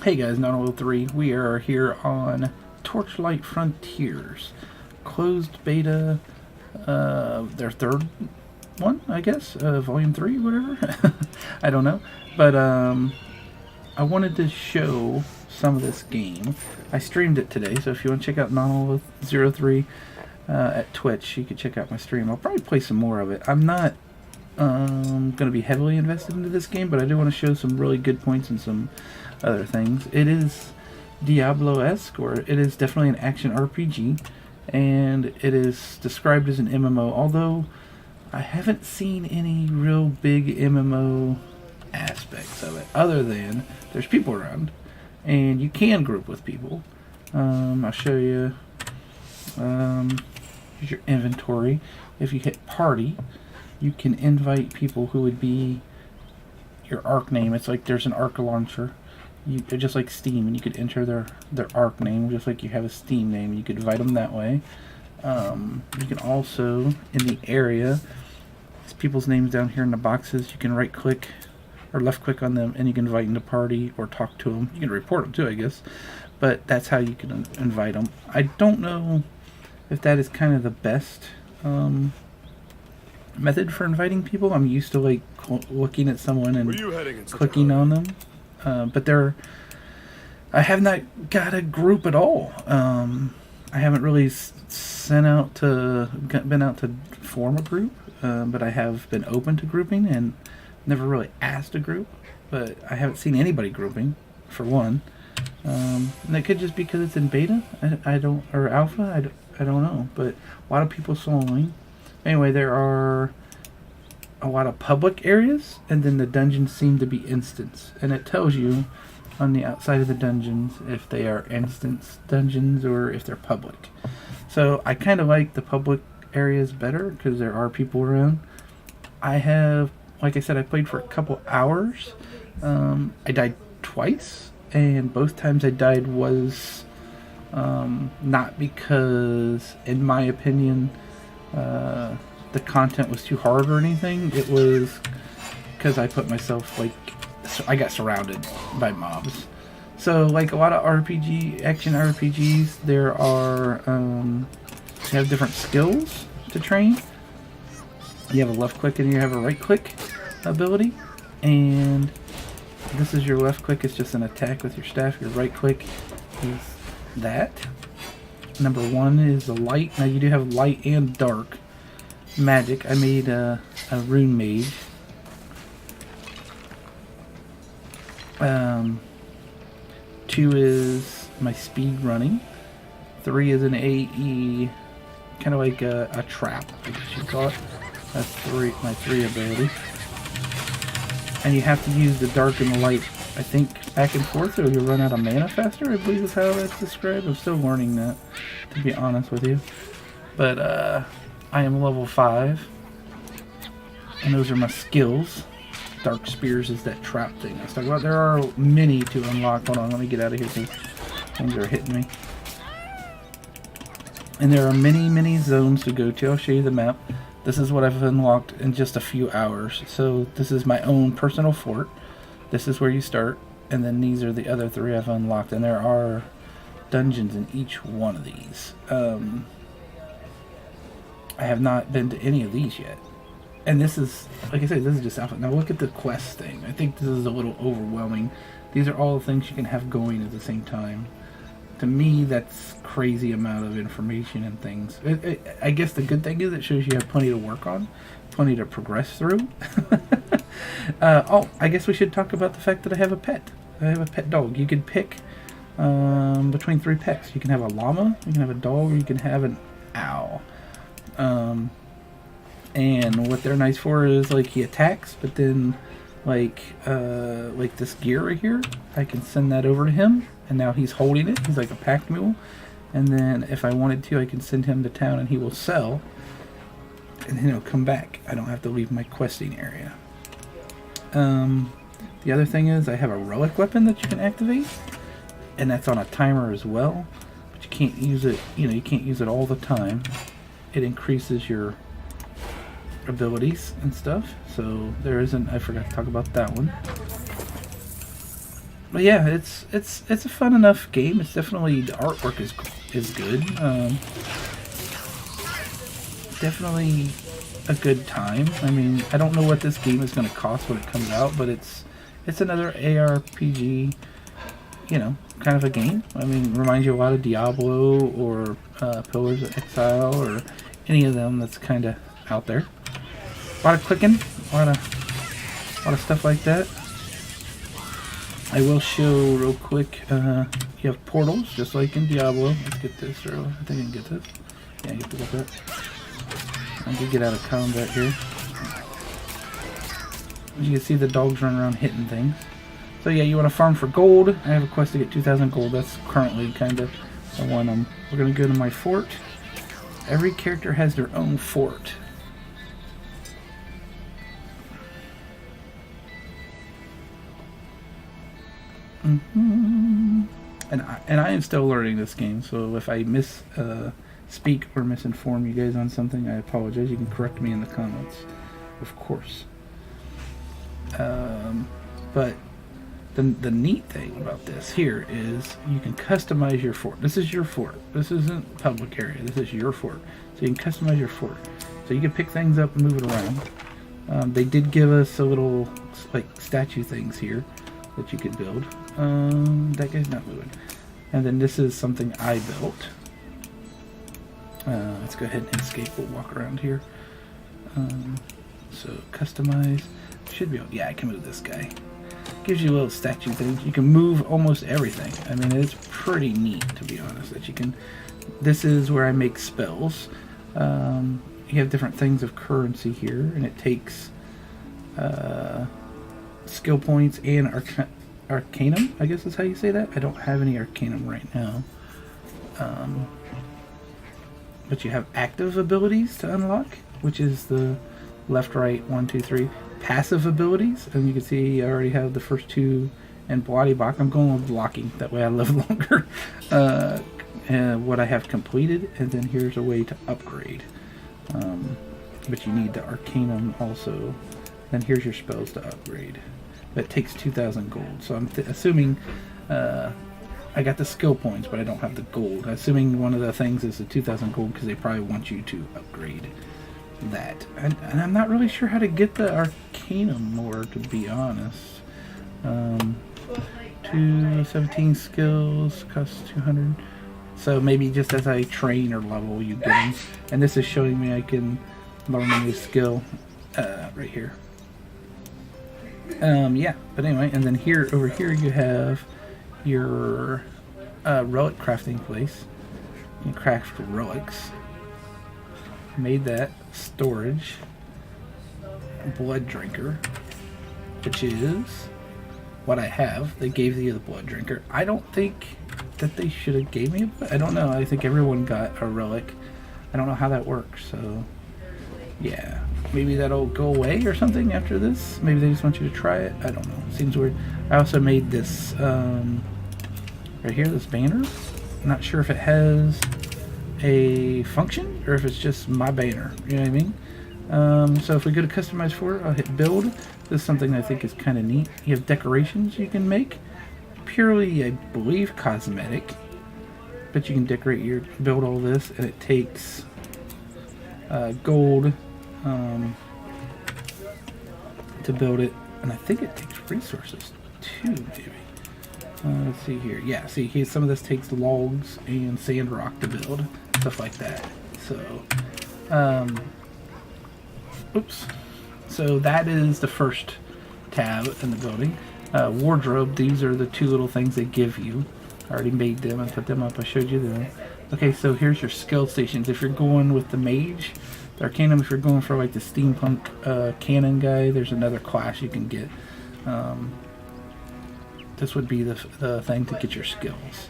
Hey guys, 903. We are here on Torchlight Frontiers. Closed beta, their third one, I guess? Volume 3, whatever? I don't know. But, I wanted to show some of this game. I streamed it today, so if you want to check out 903 at Twitch, you can check out my stream. I'll probably play some more of it. I'm not going to be heavily invested into this game, but I do want to show some really good points and some other things. It is Diablo-esque, or it is definitely an action RPG, and it is described as an MMO, although I haven't seen any real big MMO aspects of it, other than there's people around, and you can group with people. I'll show you. Here's your inventory. If you hit party, you can invite people who would be your ARC name. It's like there's an ARC launcher. They're just like Steam, and you could enter their ARC name just like you have a Steam name. You could invite them that way. You can also, in the area, there's people's names down here in the boxes. You can right click or left click on them, and you can invite them to party or talk to them. You can report them too, I guess, but that's how you can invite them. I don't know if that is kind of the best method for inviting people. I'm used to like looking at someone and clicking on them, but I have not got a group at all. I haven't really been out to form a group, but I have been open to grouping and never really asked a group. But I haven't seen anybody grouping, for one, and it could just be because it's in beta. I don't, or alpha. I don't know, but a lot of people soloing. Anyway, there are a lot of public areas, and then the dungeons seem to be instance, and it tells you on the outside of the dungeons if they are instance dungeons or if they're public. So I kind of like the public areas better because there are people around. I have, like I said, I played for a couple hours. I died twice, and both times I died was not because, in my opinion, the content was too hard or anything. It was because I put myself, like, I got surrounded by mobs. So, like a lot of action RPGs, there are, you have different skills to train. You have a left click and you have a right click ability, and this is your left click, it's just an attack with your staff. Your right click is that. Number 1 is the light. Now you do have light and dark magic. I made a rune mage. 2 is my speed running. 3 is an AE, kind of like a trap, I guess you call it. That's my 3 ability. And you have to use the dark and the light, I think, back and forth, or you'll run out of mana faster, I believe is how that's described. I'm still learning that, to be honest with you. But I am level 5, and those are my skills. Dark Spears is that trap thing I was talking about. There are many to unlock. Hold on, let me get out of here because things are hitting me. And there are many zones to go to. I'll show you the map. This is what I've unlocked in just a few hours. So this is my own personal fort. This is where you start, and then these are the other 3 I've unlocked, and there are dungeons in each one of these. I have not been to any of these yet. And this is, like I said, this is just alpha. Now look at the quest thing. I think this is a little overwhelming. These are all the things you can have going at the same time. To me, that's crazy amount of information and things. I guess the good thing is it shows you have plenty to work on, plenty to progress through. Oh, I guess we should talk about the fact that I have a pet. I have a pet dog. You can pick between 3 pets. You can have a llama, you can have a dog, or you can have an owl. And what they're nice for is, like, he attacks, but then like this gear right here, I can send that over to him, and now he's holding it. He's like a pack mule. And then if I wanted to, I can send him to town and he will sell, and then he'll come back. I don't have to leave my questing area. The other thing is I have a relic weapon that you can activate, and that's on a timer as well, but you can't use it, you can't use it all the time. It increases your abilities and stuff, so there isn't, I forgot to talk about that one. but yeah, it's a fun enough game. It's definitely, the artwork is good. Definitely a good time. I mean, I don't know what this game is going to cost when it comes out, but it's another ARPG, you know, kind of a game. I mean, reminds you a lot of Diablo or Pillars of Exile or any of them that's kind of out there. A lot of clicking, a lot of stuff like that. I will show real quick. You have portals, just like in Diablo. Let's get this, or I think I can get this. Yeah, I get to get that. I can get out of combat here. As you can see, the dogs run around hitting things. So yeah, you want to farm for gold. I have a quest to get 2,000 gold. That's currently kind of the one we're going to go to my fort. Every character has their own fort. And I am still learning this game, so if I speak or misinform you guys on something, I apologize. You can correct me in the comments, of course. But the neat thing about this here is you can customize your fort. This is your fort. This isn't public area. This is your fort. So you can customize your fort. So you can pick things up and move it around. They did give us a little like statue things here that you could build. That guy's not moving. And then this is something I built. Let's go ahead and escape. We'll walk around here. So customize. Should be able, yeah, I can move this guy. Gives you little statue things. You can move almost everything. I mean, it's pretty neat, to be honest. That you can. This is where I make spells. You have different things of currency here, and it takes skill points and Arcanum, I guess is how you say that. I don't have any Arcanum right now. But you have active abilities to unlock, which is the left, right, 1, 2, 3. Passive abilities, and you can see I already have the first two in Bloody Bach. I'm going with blocking, that way I live longer. And what I have completed, and then here's a way to upgrade. But you need the Arcanum also. Then here's your spells to upgrade. That takes 2,000 gold. So I'm assuming I got the skill points, but I don't have the gold. Assuming one of the things is the 2,000 gold because they probably want you to upgrade that. And I'm not really sure how to get the Arcanum more, to be honest. 217 skills, costs 200. So maybe just as I train or level, you get them. And this is showing me I can learn a new skill right here. Yeah, but anyway, and then here, over here, you have your relic crafting place. You can craft relics. Made that. Storage. Blood drinker, which is what I have. They gave you the blood drinker. I don't think that they should have gave me I don't know. I think everyone got a relic. I don't know how that works, so yeah. Maybe that'll go away or something after this. Maybe they just want you to try it. I don't know. Seems weird. I also made this right here, this banner. I'm not sure if it has a function or if it's just my banner. You know what I mean? So if we go to customize for it, I'll hit build. This is something I think is kind of neat. You have decorations you can make. Purely, I believe, cosmetic. But you can decorate your, build all this, and it takes gold to build it, and I think it takes resources too, maybe. Let's see here. Yeah, see here, some of this takes logs and sand rock to build, stuff like that. So, oops. So that is the first tab in the building. Wardrobe, these are the two little things they give you. I already made them and put them up. I showed you them. Okay, so here's your skill stations. If you're going with the mage, the Arcanum, if you're going for like the steampunk cannon guy, there's another class you can get. This would be the thing to get your skills.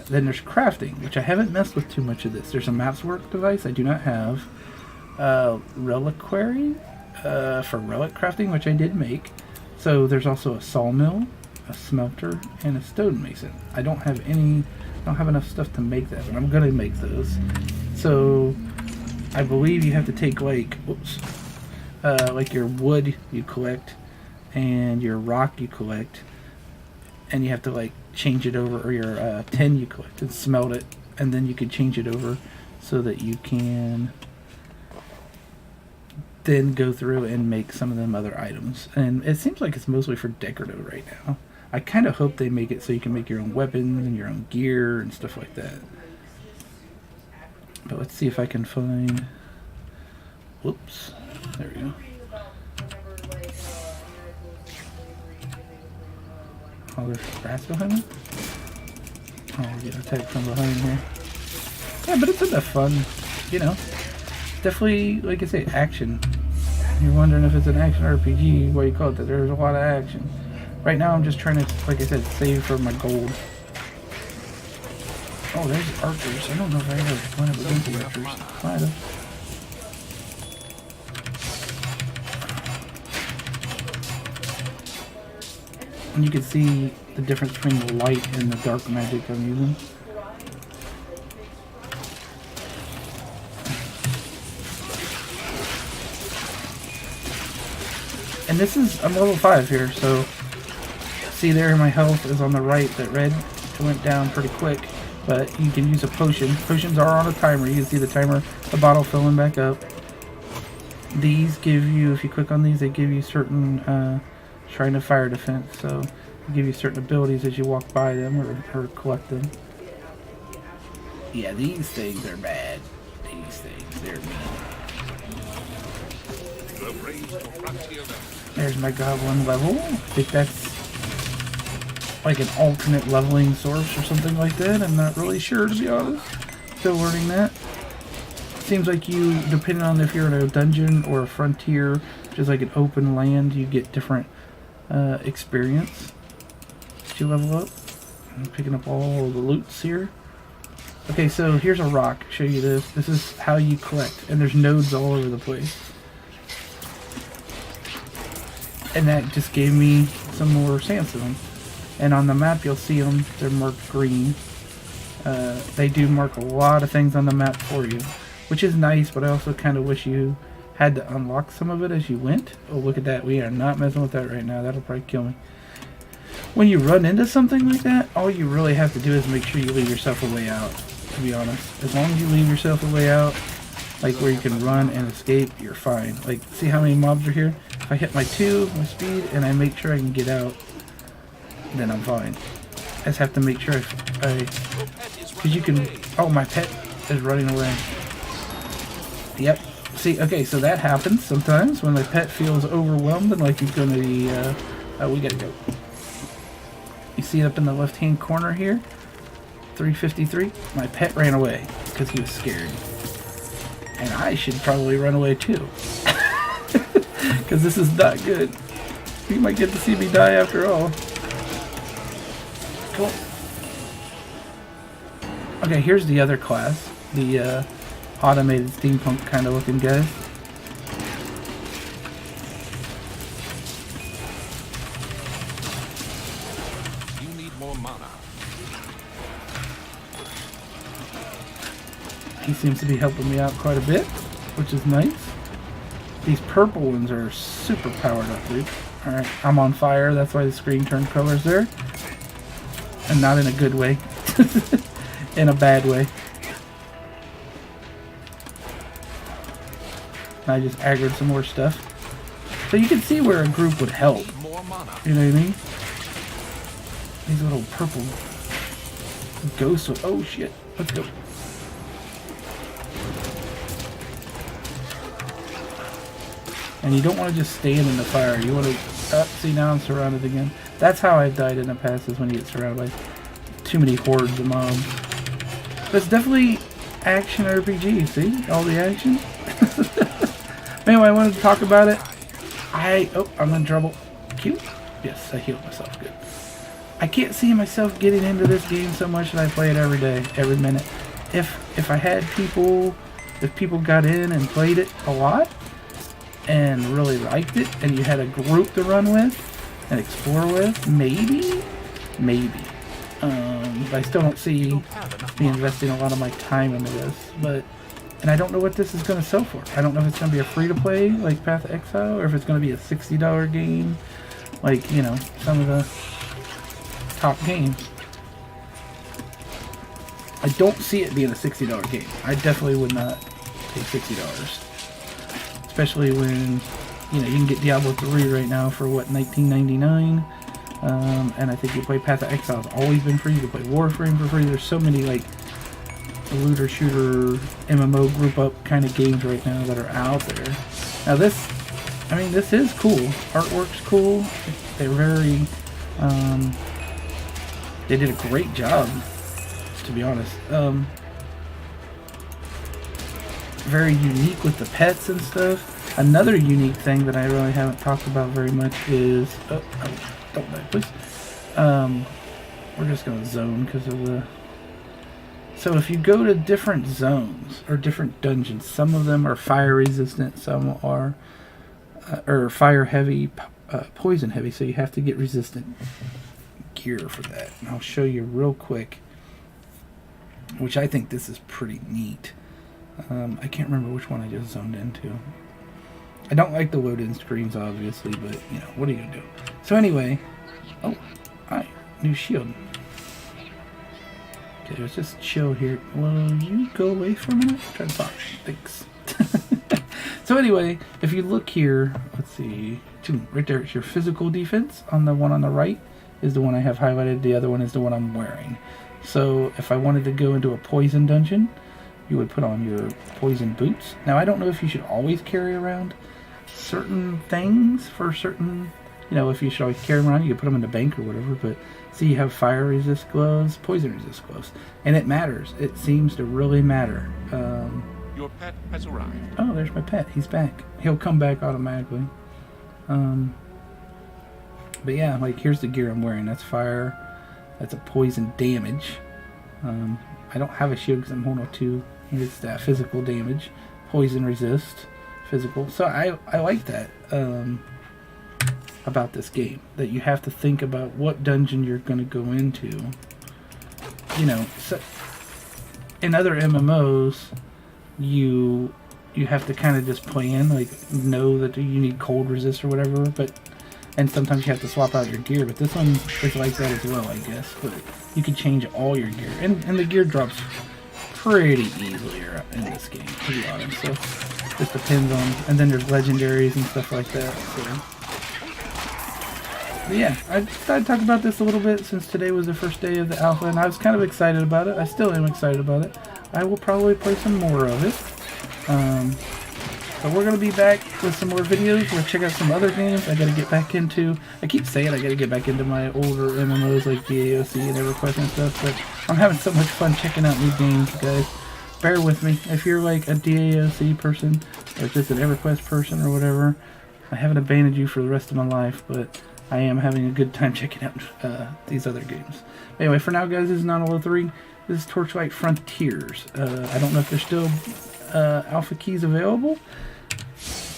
Then there's crafting, which I haven't messed with too much of this. There's a maps work device I do not have. Reliquary for relic crafting, which I did make. So there's also a sawmill, a smelter, and a stonemason. I don't have enough stuff to make that, but I'm gonna make those. So I believe you have to take like, like your wood you collect and your rock you collect, and you have to like change it over, or your 10 you collect and smelt it, and then you can change it over so that you can then go through and make some of them other items. And it seems like it's mostly for decorative right now. I kind of hope they make it so you can make your own weapons and your own gear and stuff like that. But let's see if I can find... Whoops. There we go. Oh, there's rats behind me? Oh, we get attacked from behind here. Yeah, but it's enough fun, you know. Definitely, like I say, action. You're wondering if it's an action RPG, what you call it, that there's a lot of action. Right now I'm just trying to, like I said, save for my gold. Oh, there's archers. I don't know if I ever went up against the archers. Might have. And you can see the difference between the light and the dark magic I'm using. And this is, I'm level 5 here, so see there my health is on the right, that red went down pretty quick, but you can use a potion. Potions are on a timer. You can see the timer, the bottle filling back up. These give you, if you click on these, they give you certain Shrine of Fire defense, so they give you certain abilities as you walk by them or collect them. Yeah, these things are bad. These things, they're mean. There's my goblin level. I think that's like an alternate leveling source or something like that. I'm not really sure, to be honest. Still learning that. Seems like you, depending on if you're in a dungeon or a frontier, which is like an open land, you get different experience as you level up. I'm picking up all the loots here. Okay, so here's a rock. Show you this. This is how you collect, and there's nodes all over the place. And that just gave me some more sandstone. And on the map you'll see them, they're marked green. They do mark a lot of things on the map for you, which is nice, but I also kind of wish you had to unlock some of it as you went. Oh, look at that. We are not messing with that right now. That'll probably kill me. When you run into something like that, all you really have to do is make sure you leave yourself a way out, to be honest. As long as you leave yourself a way out, like where you can run and escape, you're fine. Like, see how many mobs are here? If I hit my 2, my speed, and I make sure I can get out, then I'm fine. I just have to make sure because you can, oh, my pet is running away. Yep. See, okay, so that happens sometimes when my pet feels overwhelmed and like he's going to be, we gotta go. You see it up in the left-hand corner here? 353. My pet ran away because he was scared. And I should probably run away too. Because this is not good. You might get to see me die after all. Cool. Okay, here's the other class. The automated steampunk kind of looking guy. You need more mana. He seems to be helping me out quite a bit, which is nice. These purple ones are super powered up, dude. Alright, I'm on fire. That's why the screen turned colors there. And not in a good way. In a bad way. I just aggroed some more stuff. So you can see where a group would help. You know what I mean? These little purple ghosts. Oh shit. Let's go. And you don't want to just stand in the fire. You want to... see, now I'm surrounded again. That's how I've died in the past, is when you get surrounded by too many hordes of mobs. But it's definitely action RPG, see? All the action. Anyway, I wanted to talk about it. Oh, I'm in trouble. Cute? Yes, I healed myself. Good. I can't see myself getting into this game so much that I play it every day, every minute. If I had people... If people got in and played it a lot, and really liked it, and you had a group to run with and explore with, maybe. But I still don't see me investing a lot of my time into this. And I don't know what this is going to sell for. I don't know if it's going to be a free-to-play, like Path of Exile, or if it's going to be a $60 game, like, you know, some of the top games. I don't see it being a $60 game. I definitely would not pay $60. Especially when, you know, you can get Diablo 3 right now for what, $19.99? And I think you play Path of Exile has always been free. You can play Warframe for free. There's so many like looter shooter MMO group up kind of games right now that are out there. Now this, I mean, this is cool. Artwork's cool. They're very, they did a great job, to be honest. Very unique with the pets and stuff. Another unique thing that I really haven't talked about very much is, oh, don't die, please. We're just gonna zone because of the. So if you go to different zones or different dungeons, some of them are fire resistant, some are or fire heavy, poison heavy. So you have to get resistant gear for that. And I'll show you real quick, which I think this is pretty neat. I can't remember which one I just zoned into. I don't like the load-in screens, obviously, but, you know, what are you going to do? So anyway, oh, hi, new shield. Okay, let's just chill here. Will you go away for a minute? Try to talk. Thanks. So anyway, if you look here, let's see, right there, it's your physical defense. On the one on the right is the one I have highlighted. The other one is the one I'm wearing. So if I wanted to go into a poison dungeon, you would put on your poison boots. Now, I don't know if you should always carry around certain things for certain, you know, if you should always carry them around, you could put them in the bank or whatever, but see, you have fire resist gloves, poison resist gloves, and it matters. It seems to really matter. Your pet has arrived. Oh, there's my pet. He's back. He'll come back automatically. But yeah, like, here's the gear I'm wearing. That's fire. That's a poison damage. I don't have a shield because I'm holding on to. It's that physical damage, poison resist, physical. So I like that about this game, that you have to think about what dungeon you're going to go into. You know, so in other MMOs, you have to kind of just plan, like, know that you need cold resist or whatever, but and sometimes you have to swap out your gear, but this one is like that as well, I guess. But you can change all your gear, and the gear drops pretty easily in this game, to be honest. So just depends on, and then there's legendaries and stuff like that. So, but yeah, I decided to talk about this a little bit since today was the first day of the alpha, and I was kind of excited about it. I still am excited about it. I will probably play some more of it. But we're going to be back with some more videos. We're going to check out some other games. I got to get back into, I keep saying I got to get back into my older MMOs like DAOC and EverQuest and stuff, but I'm having so much fun checking out new games, guys. Bear with me. If you're like a DAOC person, or just an EverQuest person or whatever, I haven't abandoned you for the rest of my life, but I am having a good time checking out these other games. Anyway, for now, guys, this is 903. This is Torchlight Frontiers. I don't know if there's still alpha keys available,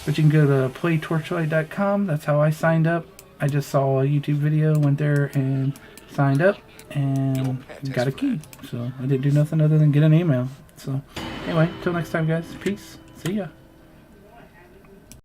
but you can go to playtorchlight.com. That's how I signed up. I just saw a YouTube video, went there and signed up, and got a key. So I didn't do nothing other than get an email. So anyway, until next time, guys. Peace. See ya.